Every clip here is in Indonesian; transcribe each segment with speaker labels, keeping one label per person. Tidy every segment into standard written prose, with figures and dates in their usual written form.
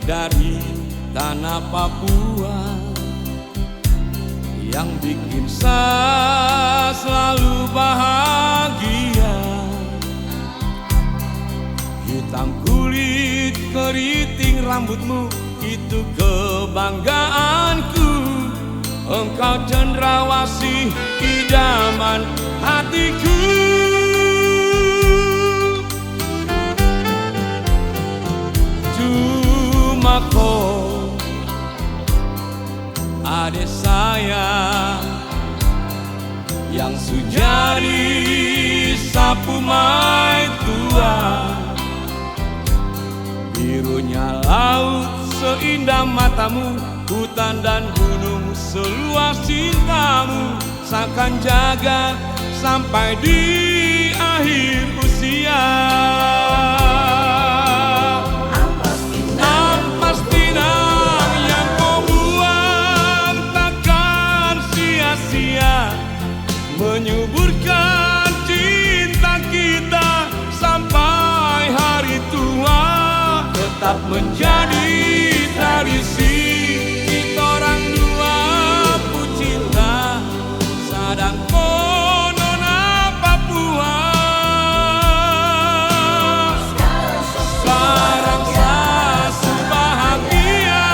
Speaker 1: dari tanah Papua yang bikin saya selalu bahagia. Hitam kulit keriting rambutmu itu kebanggaanku. Engkau cendrawasih idaman hatiku. Cuma kau adik saya yang sujari sapu mai tua. Birunya laut seindah matamu, hutan dan gunung seluas cintamu. Saya akan jaga sampai di akhir usia. Ampas pinang yang kau buang takkan sia-sia, menyuburkan cinta kita sampai hari tua. Tetap menjadi tradisi kita orang dua pucinta sadang konona Papua. Sekarang saya bahagia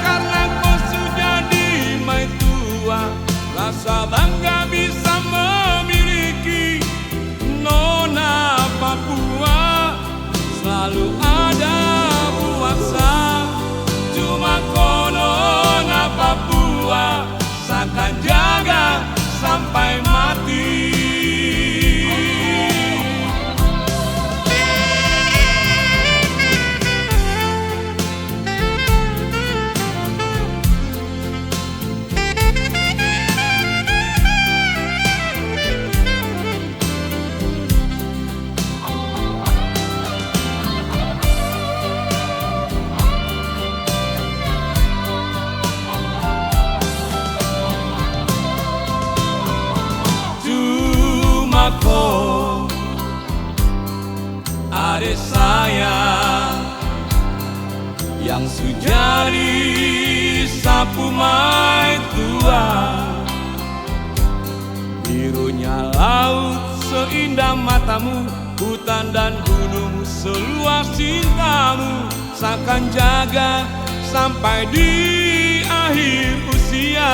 Speaker 1: karena kau sudah di mai tua. Rasa bangga bisa memiliki nona Papua. Selalu ada buat saya, cuma nona Papua. Saya akan jaga sampai mati. Kau adik saya yang sujari sapu mai tua. Birunya laut seindah matamu, hutan dan gunung seluas cintamu. Saya akan jaga sampai di akhir usia.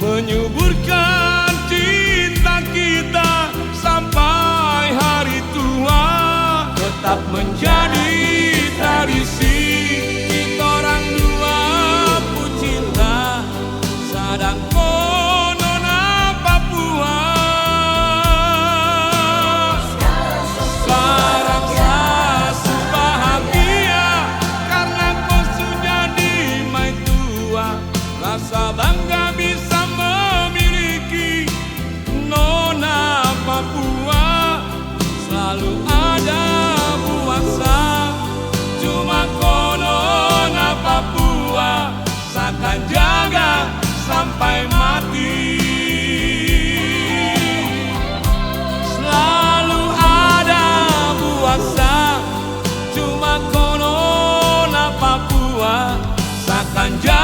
Speaker 1: Menyuburkan cinta kita sampai hari tua. Tetap menjadi tradisi kita orang dua pucinta sadang konona Papua. Sekarang saya bahagia karena kau sudah di mai tua. Rasa bangga bisa Papua. Selalu ada buat saya, cuma nona Papua. Saya akan jaga sampai mati. Selalu ada buat saya, cuma nona Papua. Saya akan jaga